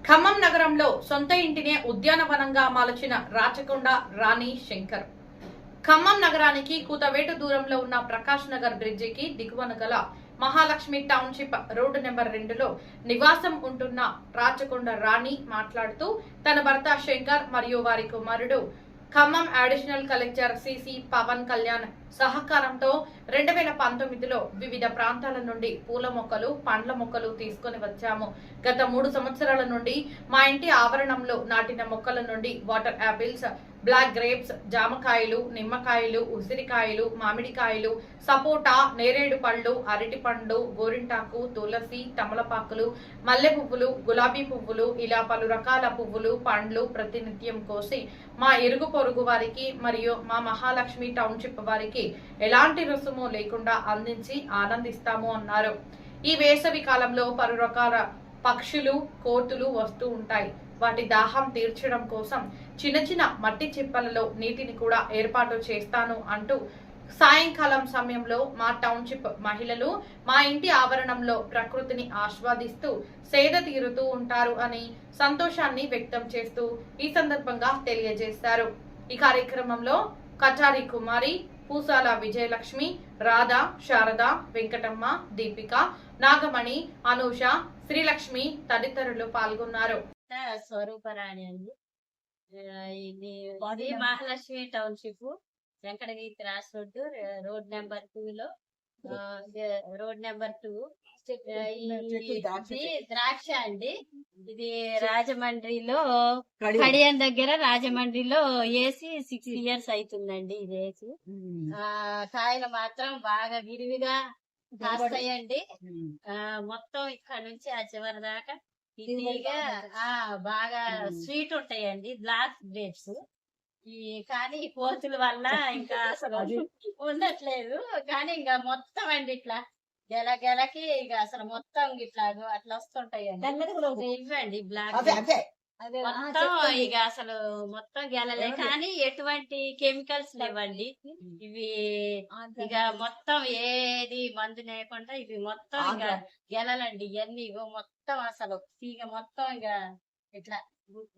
ఖమ్మం నగరంలో సొంత ఇంటినే ఉద్యానవనంగా మలచిన రాచకొండ రాణి శంకర్. ఖమ్మం నగరానికి కూతవేటు దూరంలో ఉన్న ప్రకాష్ నగర్ బ్రిడ్జికి దిగువన గల మహాలక్ష్మి టౌన్షిప్ రోడ్డు నెంబర్ 2లో నివాసం ఉంటున్న రాచకొండ రాణి మాట్లాడుతూ తన భర్త శంకర్ మరియు వారి కుమారుడు Khammam additional collector CC Pavan Kalyan సహకారంతో 2019లో వివిధ ప్రాంతాల నుండి పూల మొక్కలు, పండ్ల మొక్కలు తీసుకొని వచ్చాము. గత 3 సంవత్సరాల నుండి మా ఇంటి ఆవరణంలో నాటిన మొక్కల నుండి వాటర్ యాపిల్స్, బ్లాక్ గ్రేప్స్, జామకాయలు, నిమ్మకాయలు, ఉసిరికాయలు, మామిడికాయలు, సపోటా, నేరేడు పళ్ళు, అరటి పండు, గోరింటాకు, తులసి, తమలపాకులు, మల్లె పువ్వులు, గులాబీ పువ్వులు ఇలా పలు రకాల పువ్వులు, పండ్లు ప్రతినిత్యం కోసి మా ఇరుగు పొరుగు వారికి మరియు మా మహాలక్ష్మి టౌన్షిప్ వారికి ఎలాంటి రుసుము లేకుండా అందించి ఆనందిస్తాము అన్నారు. ఈ వేసవి కాలంలో పలు రకాల పక్షులు, కోతులు వస్తూ ఉంటాయి. వాటి దాహం తీర్చడం కోసం చిన్న చిన్న మట్టి చిప్పలలో నీటిని కూడా ఏర్పాటు చేస్తాను అంటూ సాయంకాలం సమయంలో మా టౌన్షిప్ మహిళలు మా ఇంటి ఆవరణంలో ప్రకృతిని ఆస్వాదిస్తూ సేద తీరుతూ ఉంటారు అని సంతోషాన్ని వ్యక్తం చేస్తూ ఈ సందర్భంగా తెలియజేశారు. ఈ కార్యక్రమంలో కటారి కుమారి, పూసాల విజయలక్ష్మి, రాధా, శారద, వెంకటమ్మ, దీపిక, నాగమణి, అనూష, శ్రీలక్ష్మి తదితరులు పాల్గొన్నారు. స్వరూపరాణి అండి. ఇది Mahalakshmi township Venkatagiri cross road, road number 2లో రోడ్ నెంబర్ 2 ద్రాక్ష అండి. ఇది రాజమండ్రిలో కడియం దగ్గర రాజమండ్రిలో ఏసి 6 years అవుతుందండి. ఇది ఏసి కాయలు మాత్రం బాగా విరివిగా కాస్తాయండి. మొత్తం ఇక్కడ నుంచి ఆ చివరి దాకా ఇదిగా బాగా స్వీట్ ఉంటాయండి. బ్లాక్ గ్రేప్స్ కానీ ఈ కోతుల వల్ల ఇంకా అసలు ఉండట్లేదు. కానీ ఇంకా మొత్తం అండి ఇట్లా గెలకి ఇక అసలు మొత్తం ఇట్లా అట్లా వస్తుంటాయండి. ఇవ్వండి బ్లాక్ మొత్తం ఇక అసలు మొత్తం గెలలే, కానీ ఎటువంటి కెమికల్స్ లేవండి. ఇవి ఇక మొత్తం ఏది మందు లేకుండా ఇవి మొత్తం ఇక గెలలండి. ఇవన్నీ మొత్తం అసలు తీగ మొత్తం ఇక ఇట్లా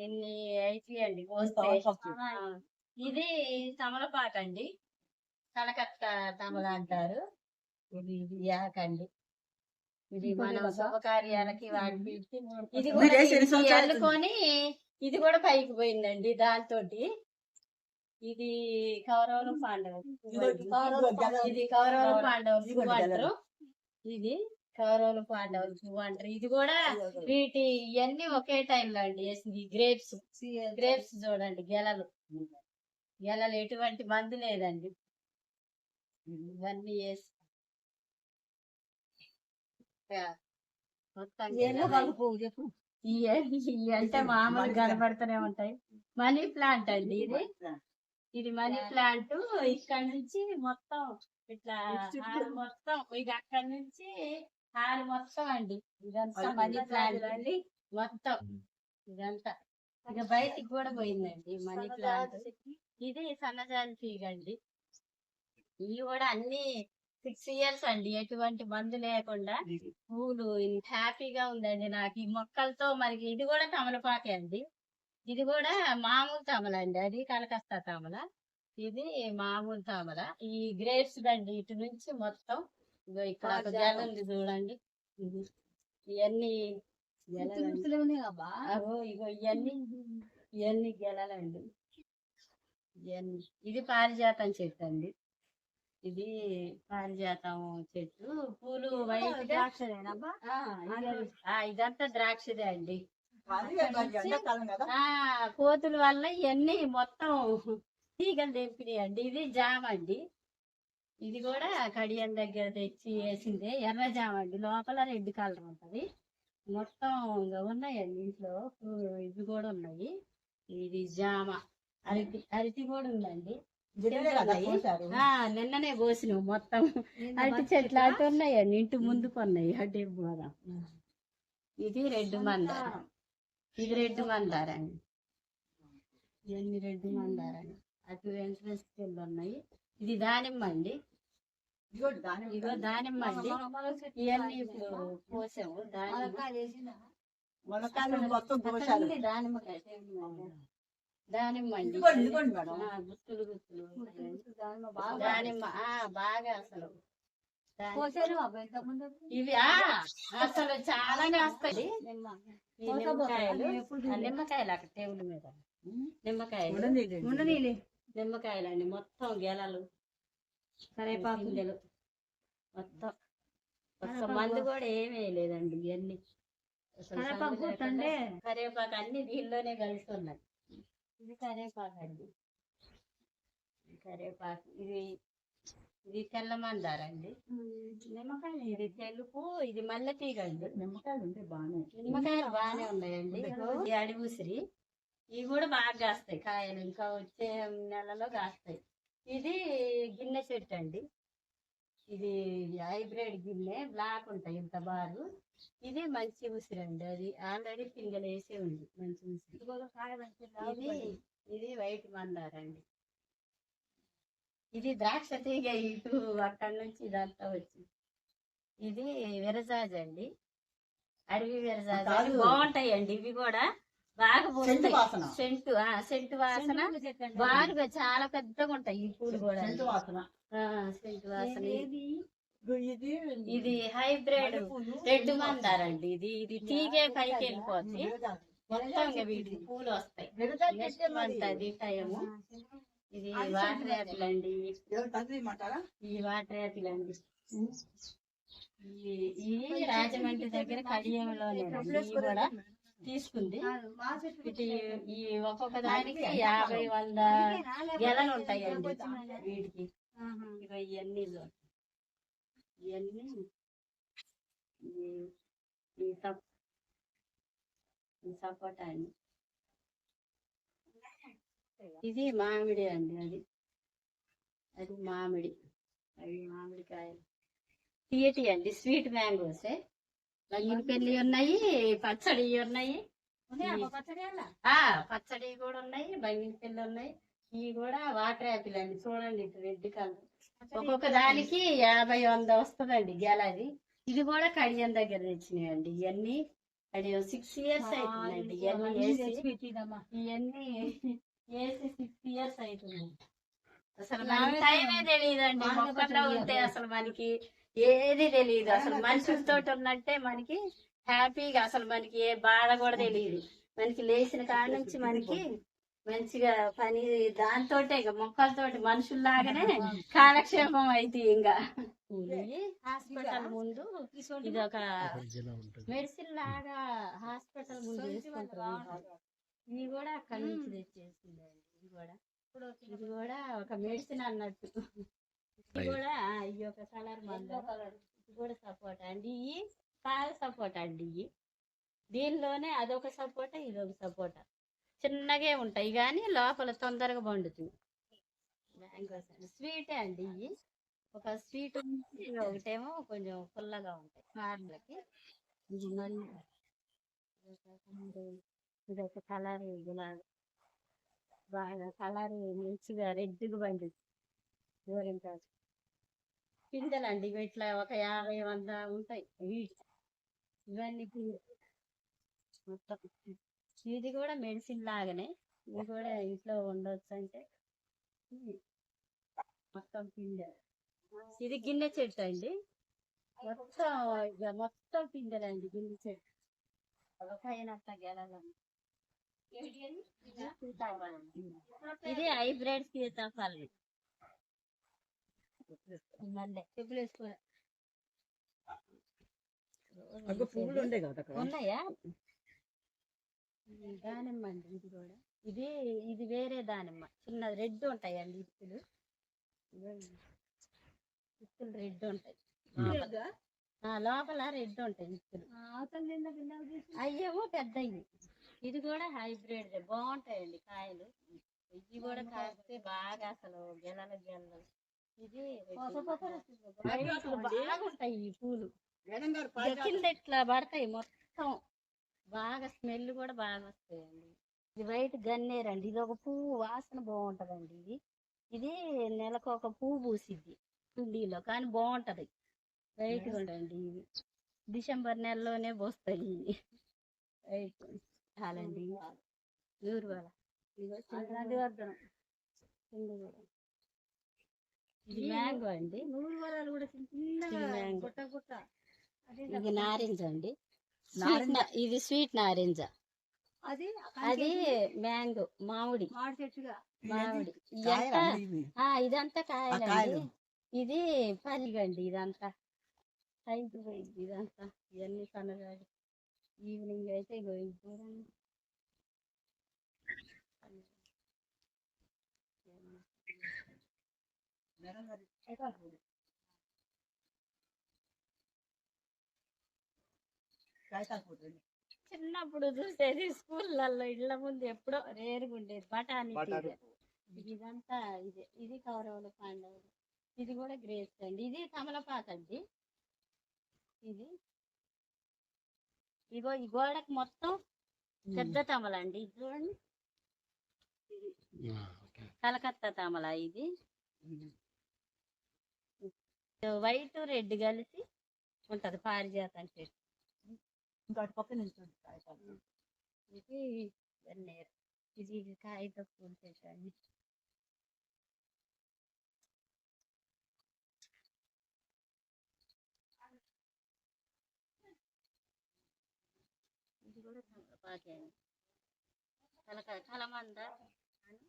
ఎన్ని అయితాయండి. ఇది తమలపాకు అండి, కలకత్తా తమల అంటారు. ఇది యాకండి. ఇది మనం శుభకార్యాలకి వాడి ఇది కూడా అల్లుకొని ఇది కూడా పైకి పోయిందండి. దాంతో ఇది కౌరవులు పాండవులు, ఇది కౌరవులు పాండవులు పువ్వు అంటారు. ఇది కౌరవులు పాండవులు పువ్వు అంటారు. ఇది కూడా వీటి ఇవన్నీ ఒకే టైంలో అండి వేసింది. గ్రేప్స్ చూడండి, గెలలు ఎటువంటి మందు లేదండి. ఇవన్నీ వేసి అంటే మామూలు కనబడుతూనే ఉంటాయి. మనీ ప్లాంట్ అండి. ఇది మనీ ప్లాంట్. ఇక్కడ నుంచి మొత్తం ఇట్లా మొత్తం ఇక అక్కడ నుంచి హాల్ మొత్తం అండి ఇదంతా మనీ ప్లాంట్ అండి. మొత్తం ఇదంతా ఇక బయటికి కూడా పోయిందండి మనీ ప్లాంట్. ఇది సన్నజాజి తీగ అండి. ఇవి కూడా అన్ని 6 years అండి, ఎటువంటి మందు లేకుండా పూలు హ్యాపీగా ఉందండి నాకు ఈ మొక్కలతో. మరి ఇది కూడా తమలపాకే అండి. ఇది కూడా మామూలు తమల అండి, అది కలకత్తా తమల, ఇది మామూలు తమల. ఈ గ్రేప్స్ అండి ఇటు నుంచి మొత్తం ఇక్కడ ఒక గెల ఉంది చూడండి. ఇవన్నీ ఇవన్నీ గెలలండి. ఇది పారిజాతం చెట్టు అండి. ఇది పారిజాతం చెట్టు. పూలు వైట్ గా ఇదంతా ద్రాక్షదే అండి. కోతుల వల్ల ఇవన్నీ మొత్తం తీగలు తెంపినాయండి. ఇది జామ అండి. ఇది కూడా కడియం దగ్గర తెచ్చి వేసిందే ఎర్ర జామ అండి. లోపల రెడ్ కలర్ ఉంటది. మొత్తం ఉన్నాయండి ఇంట్లో. ఇవి కూడా ఉన్నాయి. ఇది జామ. అరటి కూడా ఉందండి. నిన్ననే కోసినావు మొత్తం. అరటి చెట్లు అటు ఉన్నాయండి, ఇంటి ముందుకు ఉన్నాయి. అడ్డే పోదాం. ఇది రెడ్ మందారం. ఇది రెడ్ మందారండి. ఇవన్నీ రెడ్ మందారండి. అటు ఎంట్రన్స్ చెట్లు ఉన్నాయి. ఇది దానిమ్మ అండి. ఇగో దానిమ్మ అండి. ఇవన్నీ ఇప్పుడు కోసాము. దానిమ్మ మునక్కాయలు మొత్తం దోషాలు. దానిమ్మకాయ దానిమ్మ అండి. ఇదిగోండి మేడం. గుత్తులు గుత్తులు దానిమ్మ బాగా అసలు ఇవి అసలు చాలానే వస్తాయి. ఈ నిమ్మకాయలు నిమ్మకాయలు అక్కడ టేబుల్ మీద నిమ్మకాయలు నిమ్మకాయలు అండి. మొత్తం గెలలు కరేపాకులు మొత్తం ఒక్క మందు కూడా ఏమీ లేదండి. ఇవన్నీ కరేపాకు అన్ని దీనిలోనే కలిసి ఉన్నాయి. ఇది కరేపాకు అండి. కరేపాకు ఇది తెల్ల మందారండి. నిమ్మకాయ ఇది తెలుపు. ఇది మల్లె తీగ అండి. నిమ్మకాయలు బాగానే ఉన్నాయండి. ఈ అడివుసిరి ఇవి కూడా బాగా కాస్తాయి కాయలు. ఇంకా వచ్చే నెలలో కాస్తాయి. ఇది గిన్నె చెట్టు అండి. ఇది హైబ్రిడ్ గిన్నె బ్లాక్ ఉంటాయి ఇంత బారు. ఇది మంచి ఉసిరి అండి. అది ఆల్రెడీ పింగలు వేసి ఉంది. మంచి ఉసిరి. ఇది వైట్ మందారండి. ఇది ద్రాక్ష తీగ ఇటు అక్కడి నుంచి ఇదంతా వచ్చింది. ఇది విరజాజ అండి. అడవి విరజాజ బాగుంటాయండి. ఇవి కూడా బాగా సెంటు సెంటు వాసన బాగా చాలా పెద్దగా ఉంటాయి. ఈ పూలు కూడా సెంటు వాసన. ఇది హైబ్రిడ్ రెడ్ మందారండి. ఇది తీగే పైకి వెళ్ళిపోద్ది. మొత్తం వీటికి పూలు వస్తాయి. అది టైము. ఇది వాటర్ యాపిల్ అండి. ఈ వాటర్ యాపిల్ అండి. ఈ రాజమండ్రి దగ్గర కడియంలోనే కూడా తీసుకుంది. ఈ ఒక్కొక్క దానికి 50-100 గెలలు ఉంటాయండి వీటికి. ఇవన్నీ సపోటా అండి. ఇది మామిడి అండి. అది మామిడి. అవి మామిడికాయలు తీయటి అండి. Sweet mangoes. బంగినపల్లి ఉన్నాయి, పచ్చడి ఉన్నాయి. పచ్చడి కూడా ఉన్నాయి, బంగినపల్లి ఉన్నాయి. ఇవి కూడా వాటర్ యాపిల్ అండి. చూడండి ఇటు రెడ్ కలర్. ఒక్కొక్క దానికి 50-100 వస్తుందండి గెలది. ఇది కూడా కడియం దగ్గర తెచ్చినాయండి. ఇవన్నీ కడియం 6 years అవుతుందండి. ఇవన్నీ వేసి 6 years అవుతుంది. అసలు మనకి టైమే తెలియదండి. మొక్కల్లో ఉంటే అసలు మనకి ఏది తెలియదు. అసలు మనుషులతో ఉన్నట్టే మనకి హ్యాపీగా. అసలు మనకి ఏ బాధ కూడా తెలియదు. మనకి లేచిన కాడ నుంచి మనకి మంచిగా పని దాంతో ఇక మొక్కలతోటి మనుషుల్లాగానే కాలక్షేపం అయితే. ఇంకా హాస్పిటల్ ముందు ఇది ఒక మెడిసిన్ లాగా హాస్పిటల్ ముందు వేసుకుంటారు. ఇది కూడా అక్కడి నుంచి తెచ్చేసిందండి. ఇది కూడా ఒక మెడిసిన్ అన్నట్టు. ఇది కూడా ఈ ఒక కలర్ మందు. ఇది కూడా సపోటా అండి. ఇవి పాల సపోటా అండి. దీనిలోనే అదొక సపోటా, ఇదొక సపోటా. చిన్నగే ఉంటాయి కానీ లోపల తొందరగా పండుతుంది. స్వీటే అండి. ఇవి ఒక స్వీట్ ఒకటేమో కొంచెం పుల్లగా ఉంటాయి కార్లకి. ఇదొక కలర్ గులాబీ. బాగా కలర్ మంచిగా రెడ్గా పండుతుంది. గోరింటాకు పిందెలండి. ఇవి ఇట్లా ఒక 50-100 ఉంటాయి. ఇవన్నీ మొత్తం. ఇది కూడా మెడిసిన్ లాగానే. ఇది కూడా ఇంట్లో ఉండొచ్చు అంటే మొత్తం పిందెలు. ఇది గిన్నె చెట్టు అండి. మొత్తం పిందెలండి గిన్నె చెట్టు. పైనంత గెలలు. ఇది హైబ్రిడ్ సీతాఫలం. ఉన్నాయా? దానిమ్మ అండి. ఇది కూడా ఇది వేరే దానిమ్మ. చిన్న రెడ్ ఉంటాయండి ఇత్తులు. రెడ్ ఉంటాయి లోపల రెడ్ ఉంటాయి ఇత్తులు. అయ్యేమో పెద్దవి. ఇది కూడా హైబ్రిడ్ బాగుంటాయండి కాయలు. ఇవి కూడా కాస్తే బాగా అసలు గెలలు. ఇది బాగుంటాయి ఈ పూలు. కింద ఇట్లా పడతాయి మొత్తం. బాగా స్మెల్ కూడా బాగా వస్తాయండి. ఇది వైట్ గన్నేరండి. ఇది ఒక పువ్వు వాసన బాగుంటదండి. ఇది నెలకు ఒక పువ్వు పూసిద్ది కుండీలో, కానీ బాగుంటది. వైట్ ఉండండి. ఇవి డిసెంబర్ నెలలోనే పోస్తాయి. చాలండి నూరు వాళ్ళ ఇది మ్యాంగో అండి, నూరు వరాలు కూడా ఇది మ్యాంగో, అది ఇది నారింజ అండి, నారింజ. ఇది స్వీట్ నారింజ, అది అది మ్యాంగో మామిడి, మామిడి చెట్టుగా మామిడి కాయలా ఇదంతా ఇవి? ఇదంతా కాయలండి, కాయలు. ఇది పనిగండి, ఇదంతా హైట్ పోయింది, ఇదంతా ఇవన్నీ సన్నగాడి ఈవినింగ్ అయితే ఇగో ఇది చూడండి. చిన్నప్పుడు చూసేది స్కూళ్ళల్లో ఇళ్ళ ముందు ఎప్పుడో రేరుగా ఉండేది బఠానీ తీగ. ఇదంతా ఇదే, ఇది కౌరవుల పాండవులు, ఇది కూడా గ్రేప్స్ అండి, ఇది తమలపాకు అండి, ఇది ఇగో ఈ గోడకు మొత్తం పెద్ద తమల అండి, ఇది చూడండి, ఇది కలకత్తా తమల, ఇది వైట్ రెడ్ కలిసి ఉంటది పారిజాతం చెట్టు, ఇంకోటి పక్క నిల్చుంది కాయకాలు. ఇది వెన్నేరు, ఇది కాగిత పూల చెట్టు అండి, ఇది కూడా తమలపాకే అండి, కలమంద అని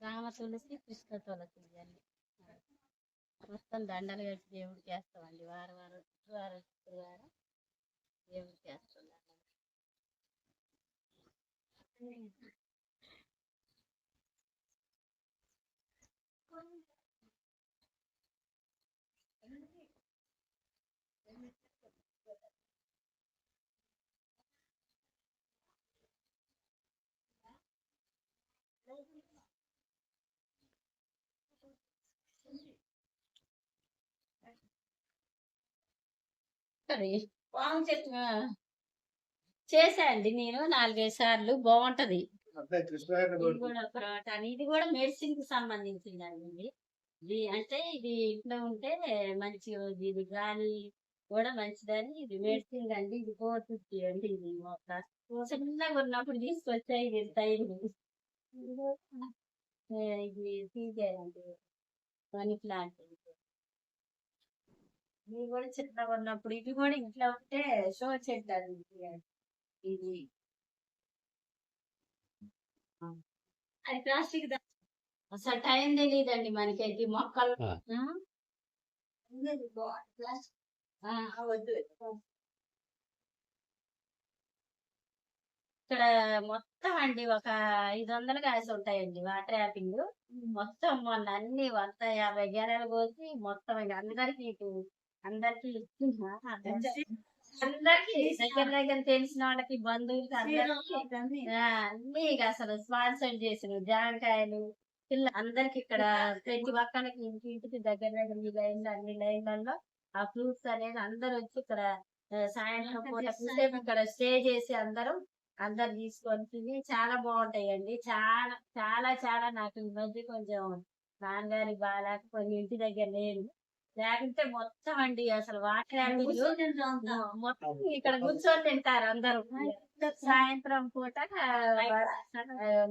రామ తులసి కృష్ణ తులసి ఇవన్నీ మొత్తం దండలు కట్టి దేవుడికి వేస్తామండి, వారం వారం శుక్రవారం శుక్రవారం దేవుడికి వేస్తాం దండలు. సరే, ఆ, చేసా అండి నేను 4-5 సార్లు, బాగుంటది. ఇది కూడా పరోటా అని, ఇది కూడా మెడిసిన్ కి సంబంధించిందండి, ఇది అంటే ఇది ఇంట్లో ఉంటే మంచిగా, ఇది గాలి కూడా మంచిదని, ఇది మెడిసిన్ అండి, ఇది 450 అండి, ఇది మొక్క చిన్నగా ఉన్నప్పుడు తీసుకొచ్చా, ఇది తైరు, ఇది తీసేయండి మనీ ప్లాంట్, ఇది కూడా చిన్నగా ఉన్నప్పుడు, ఇది కూడా ఇంట్లో ఉంటే షో చెట్టు అండి, ఇది అది ప్లాస్టిక్ అసలు టైం తెలియదండి మనకైతే మొక్కలు. ఇక్కడ మొత్తం అండి ఒక 500 కాయలు ఉంటాయండి వాటర్ యాపింగ్, మొత్తం మొన్న అన్ని 150 గెలలు కోసి మొత్తం ఇక అందరికి అందరికి అందరికి దగ్గర దగ్గర తెలిసిన వాళ్ళకి బంధువులకి అందరికి అన్ని ఇక అసలు స్పాన్సర్ చేసిన జామకాయలు పిల్ల అందరికి ఇక్కడ ప్రతి ఒక్కరికి ఇంటికి దగ్గర దగ్గర ఈ లైన్లు అన్ని లైన్లలో ఆ ఫ్రూట్స్ అనేది అందరు వచ్చి ఇక్కడ సాయంత్రం పూట కాసేపు ఇక్కడ స్టే చేసి అందరు తీసుకొని తిని చాలా బాగుంటాయండి, చాలా చాలా చాలా. నాకు ఈ మధ్య కొంచెం నాన్నగారికి బాగాలేక కొన్ని ఇంటి దగ్గర లేరు, లేకుంటే మొత్తం అండి అసలు వాటర్ మొత్తం ఇక్కడ కూర్చొని తింటారు అందరూ, సాయంత్రం పూట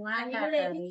మాట్లాడతారు,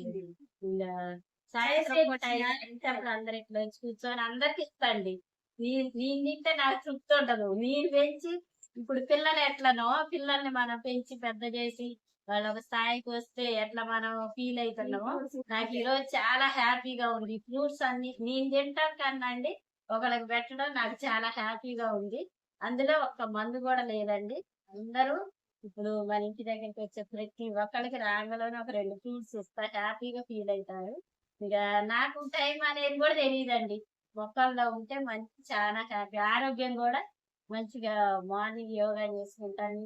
సాయంత్రం పూట అప్పుడు అందరు ఇట్లా వచ్చి కూర్చొని అందరికి ఇస్తండి. నేను తింటే నాకు తృప్తి ఉండదు, నేను పెంచి ఇప్పుడు పిల్లలు ఎట్లనో పిల్లల్ని మనం పెంచి పెద్ద చేసి వాళ్ళు ఒక స్థాయికి వస్తే ఎట్లా మనం ఫీల్ అవుతున్నామో, నాకు ఈరోజు చాలా హ్యాపీగా ఉంది. ఫ్రూట్స్ అన్ని నేను తింటాం కన్నా అండి ఒకళ్ళకి పెట్టడం నాకు చాలా హ్యాపీగా ఉంది. అందులో ఒక్క మందు కూడా లేదండి, అందరూ ఇప్పుడు మన ఇంటి దగ్గరికి వచ్చే ప్రతి ఒక్కరికి రాగలోనే ఒక 2 ఫ్రూట్స్ ఇస్తా, హ్యాపీగా ఫీల్ అవుతారు. ఇక నాకు టైం అనేది కూడా తెలియదండి, మొక్కల్లో ఉంటే మంచి చాలా హ్యాపీ, ఆరోగ్యం కూడా మంచిగా. మార్నింగ్ యోగా చేసుకుంటాను,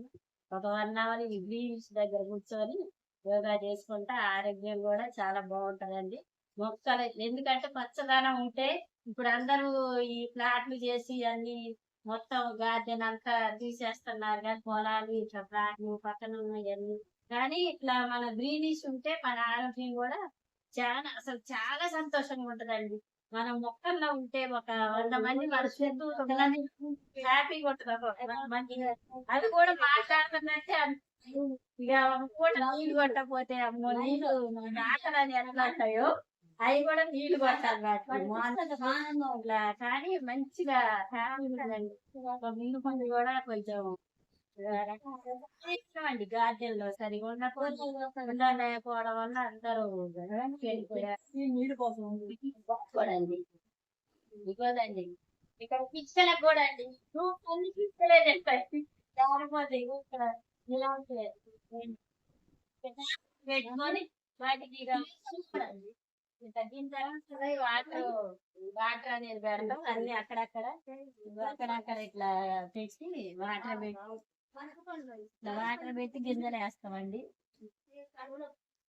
ఒక 1 అవర్ ఈ గ్రీన్స్ దగ్గర కూర్చొని యోగా చేసుకుంటా, ఆరోగ్యం కూడా చాలా బాగుంటదండి. మొక్కలు ఎందుకంటే పచ్చదనం ఉంటే, ఇప్పుడు అందరూ ఈ ప్లాట్లు చేసి అన్ని మొత్తం గార్డెన్ అంతా తీసేస్తున్నారు కానీ పొలాలు ఇట్లా ప్లాట్లు పక్కన ఉన్నాయన్నీ, కానీ ఇట్లా మన గ్రీనిష్ ఉంటే మన ఆరోగ్యం కూడా చాలా అసలు చాలా సంతోషంగా ఉంటదండి. మనం మొక్కల్లో ఉంటే ఒక 100 మంది మన చుట్టూ హ్యాపీగా ఉంటుంది. అవి కూడా మాట్లాడుతున్నట్టే ఇక పూట నీళ్లు కొట్టకపోతే అమ్మో నీళ్లు ఆకలని ఎట్లా ఉంటాయో అవి కూడా నీళ్లు కొట్టాలి ఇట్లా కానీ మంచిగా హ్యాపీ ఉంటుందండి. ముందు ముందు కూడా కొంచెం ఇష్టం అండి గార్డెన్ లో సరిగా ఉండలేకపోవడం వల్ల అందరూ వెళ్ళిపోయారు. నీళ్ళు కోసం చూడండి ఇవ్వదండి ఇక్కడ పిచ్చలకు కూడా అండి అన్ని పిచ్చలే తెస్తాయి జారిపోతే ఇక్కడ ఇలా ఉంటాయి. పెట్టుకొని వాటికి ఇక చూడండి తగ్గిన తర్వాత వాటర్ వాటర్ అనేది పెడతాం అన్ని అక్కడక్కడ ఇట్లా పెట్టి వాటర్ పెట్టి గింజలు వేస్తామండి.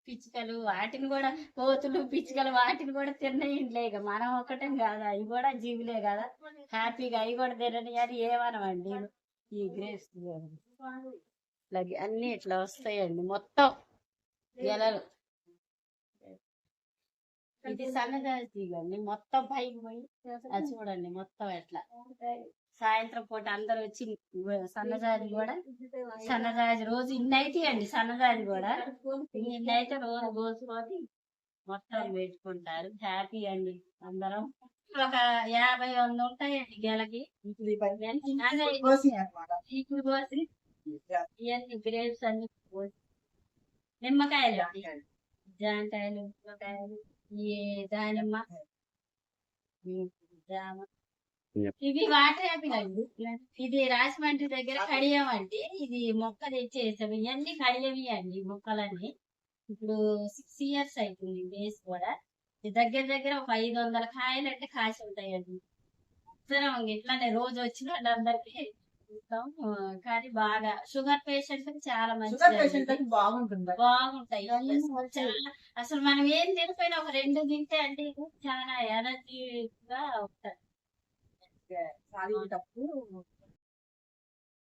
పిచ్చుకలు వాటిని కూడా కోతులు పిచ్చుకలు వాటిని కూడా తిన్నయిండ్లే ఇక మనం ఒకటం కాదు అవి కూడా జీవులే కదా హ్యాపీగా అవి కూడా తినని అని ఏమనమండి. ఈ గ్రేప్స్ ఇట్లా అన్ని ఇట్లా వస్తాయండి మొత్తం గెలలు. ఇది సన్నజాజి తీగండి మొత్తం పైకి పోయి అది చూడండి మొత్తం ఎట్లా సాయంత్రం పూట అందరు వచ్చి సన్నజాజి రోజు ఇన్ని అయితే అండి సన్నజాజి కూడా ఇన్ని అయితే రోజు కోసుకొని మొత్తం పెట్టుకుంటారు. హ్యాపీ అండి అందరం. ఒక 50-100 ఉంటాయండి గెలకి. ఇప్పుడు కోసి ఇవన్నీ గ్రేప్స్ అన్ని కోసి నిమ్మకాయలు జాంకాయలు నిమ్మకాయలు ఈ దానిమ్మ జామ ఇవి వాటర్ యాపిల్ అండి. ఇది రాజమండ్రి దగ్గర కడియం అండి. ఇది మొక్క తెచ్చేసాము. ఇవన్నీ కడియవి అండి మొక్కలన్నీ. ఇప్పుడు 6 years అవుతుంది బేస్ కూడా. దగ్గర దగ్గర ఒక 500 కాయలు అంటే కాసి ఉంటాయండి. ఇట్లానే రోజు వచ్చిన వాళ్ళందరికీ ఇస్తాం. కానీ బాగా షుగర్ పేషెంట్ చాలా మంచిది బాగుంటాయి. అసలు మనం ఏం తినిపోయినా ఒక 2 తింటే అంటే చాలా ఎనర్జీగా ఉంటాయి.